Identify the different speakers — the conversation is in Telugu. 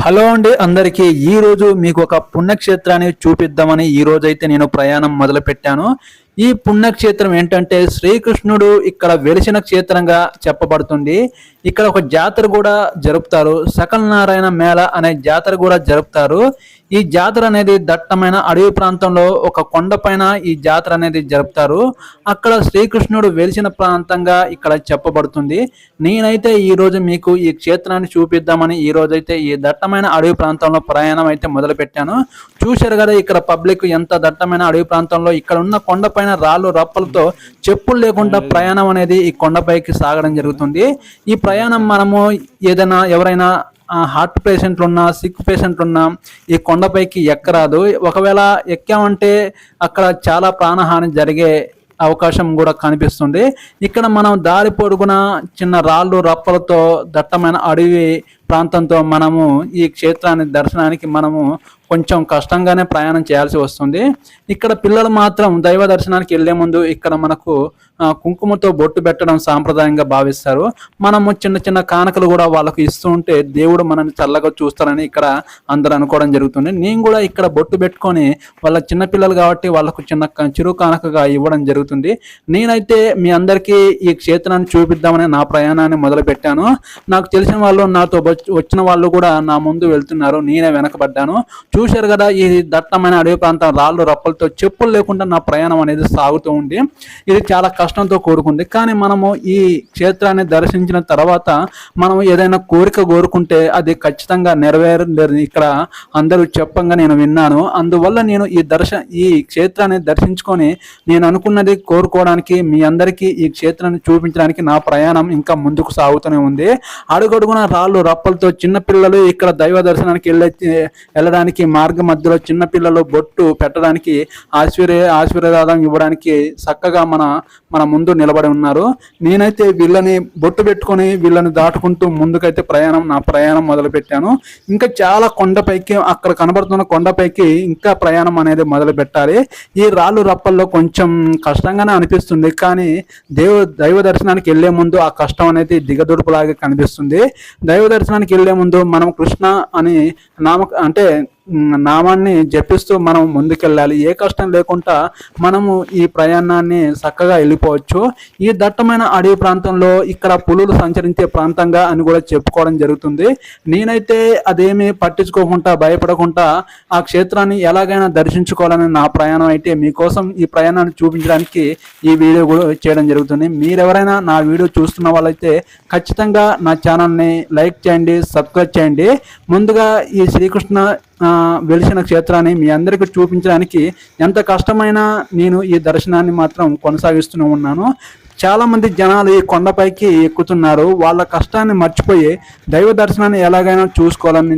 Speaker 1: హలో అండి అందరికీ ఈరోజు మీకు ఒక పుణ్యక్షేత్రాన్ని చూపిద్దామని ఈరోజైతే నేను ప్రయాణం మొదలుపెట్టాను. ఈ పుణ్యక్షేత్రం ఏంటంటే శ్రీకృష్ణుడు ఇక్కడ వెలిసిన క్షేత్రంగా చెప్పబడుతుంది. ఇక్కడ ఒక జాతర కూడా జరుపుతారు. సకల నారాయణ మేళ అనే జాతర కూడా జరుపుతారు. ఈ జాతర అనేది దట్టమైన అడవి ప్రాంతంలో ఒక కొండపైన ఈ జాతర అనేది జరుపుతారు. అక్కడ శ్రీకృష్ణుడు వెలిసిన ప్రాంతంగా ఇక్కడ చెప్పబడుతుంది. నేనైతే ఈరోజు మీకు ఈ క్షేత్రాన్ని చూపిద్దామని ఈరోజైతే ఈ దట్టమైన అడవి ప్రాంతంలో ప్రయాణం అయితే మొదలుపెట్టాను. చూశారు కదా ఇక్కడ పబ్లిక్ ఎంత దట్టమైన అడవి ప్రాంతంలో ఇక్కడ ఉన్న కొండపైన రాళ్ళు రప్పలతో చెప్పులు లేకుండా ప్రయాణం అనేది ఈ కొండపైకి సాగడం జరుగుతుంది. ఈ ప్రయాణం మనము ఏదైనా ఎవరైనా హార్ట్ పేషెంట్లు ఉన్నా సిక్ పేషెంట్లు ఉన్నా ఈ కొండపైకి ఎక్కరాదు. ఒకవేళ ఎక్కామంటే అక్కడ చాలా ప్రాణహాని జరిగే అవకాశం కూడా కనిపిస్తుంది. ఇక్కడ మనం దారి పొడుగున చిన్న రాళ్ళు రప్పలతో దట్టమైన అడవి ప్రాంతంతో మనము ఈ క్షేత్రాన్ని దర్శనానికి మనము కొంచెం కష్టంగానే ప్రయాణం చేయాల్సి వస్తుంది. ఇక్కడ పిల్లలు మాత్రం దైవ దర్శనానికి వెళ్లే ముందు ఇక్కడ మనకు కుంకుమతో బొట్టు పెట్టడం సాంప్రదాయంగా భావిస్తారు. మనము చిన్న చిన్న కానుకలు కూడా వాళ్ళకు ఇస్తూ ఉంటే దేవుడు మనల్ని చల్లగా చూస్తారని ఇక్కడ అందరూ అనుకోవడం జరుగుతుంది. నేను కూడా ఇక్కడ బొట్టు పెట్టుకొని వాళ్ళ చిన్న పిల్లలు కాబట్టి వాళ్ళకు చిరు కానుకగా ఇవ్వడం జరుగుతుంది. నేనైతే మీ అందరికీ ఈ క్షేత్రాన్ని చూపిద్దామని నా ప్రయాణాన్ని మొదలు పెట్టాను. నాకు తెలిసిన వాళ్ళు నాతో వచ్చిన వాళ్ళు కూడా నా ముందు వెళ్తున్నారు, నేనే వెనకబడ్డాను. చూశారు కదా ఈ దట్టమైన అడవి ప్రాంతం రాళ్ళు రప్పలతో చెప్పులు లేకుండా నా ప్రయాణం అనేది సాగుతూ ఉంది. ఇది చాలా కష్టంతో కూడుకుంది. కానీ మనము ఈ క్షేత్రాన్ని దర్శించిన తర్వాత మనం ఏదైనా కోరిక కోరుకుంటే అది ఖచ్చితంగా నెరవేరని ఇక్కడ అందరూ చెప్పంగా నేను విన్నాను. అందువల్ల నేను ఈ క్షేత్రాన్ని దర్శించుకొని నేను అనుకున్నది కోరుకోవడానికి మీ అందరికీ ఈ క్షేత్రాన్ని చూపించడానికి నా ప్రయాణం ఇంకా ముందుకు సాగుతూనే ఉంది. అడుగడుగున రాళ్ళు రప్పలతో చిన్నపిల్లలు ఇక్కడ దైవ దర్శనానికి వెళ్ళడానికి మార్గ మధ్యలో చిన్నపిల్లలు బొట్టు పెట్టడానికి ఆశీర్వాదం ఇవ్వడానికి చక్కగా మన ముందు నిలబడి ఉన్నారు. నేనైతే వీళ్ళని బొట్టు పెట్టుకొని వీళ్ళని దాటుకుంటూ ముందుకైతే నా ప్రయాణం మొదలు పెట్టాను. ఇంకా చాలా కొండపైకి అక్కడ కనబడుతున్న కొండపైకి ఇంకా ప్రయాణం అనేది మొదలు పెట్టాలి. ఈ రాళ్ళు రప్పల్లో కొంచెం కష్టంగానే అనిపిస్తుంది. కానీ దైవ దర్శనానికి వెళ్లే ముందు ఆ కష్టం అనేది దిగదుడుపులాగా కనిపిస్తుంది. దైవ దర్శనానికి వెళ్లే ముందు మనం కృష్ణ అని నామాన్ని జపిస్తూ మనం ముందుకెళ్ళాలి. ఏ కష్టం లేకుండా మనము ఈ ప్రయాణాన్ని చక్కగా వెళ్ళిపోవచ్చు. ఈ దట్టమైన అడవి ప్రాంతంలో ఇక్కడ పులులు సంచరించే ప్రాంతంగా అని కూడా చెప్పుకోవడం జరుగుతుంది. నేనైతే అదేమీ పట్టించుకోకుండా భయపడకుండా ఆ క్షేత్రాన్ని ఎలాగైనా దర్శించుకోవాలని నా ప్రయాణం అయితే మీకోసం ఈ ప్రయాణాన్ని చూపించడానికి ఈ వీడియో కూడా చేయడం జరుగుతుంది. మీరెవరైనా నా వీడియో చూస్తున్న వాళ్ళైతే ఖచ్చితంగా నా ఛానల్ని లైక్ చేయండి, సబ్స్క్రైబ్ చేయండి. ముందుగా ఈ శ్రీకృష్ణ వెలిసిన క్షేత్రాన్ని మీ అందరికీ చూపించడానికి ఎంత కష్టమైనా నేను ఈ దర్శనాన్ని మాత్రం కొనసాగిస్తూనే ఉన్నాను. చాలామంది జనాలు ఈ కొండపైకి ఎక్కుతున్నారు. వాళ్ళ కష్టాన్ని మర్చిపోయి దైవ దర్శనాన్ని ఎలాగైనా చూసుకోవాలని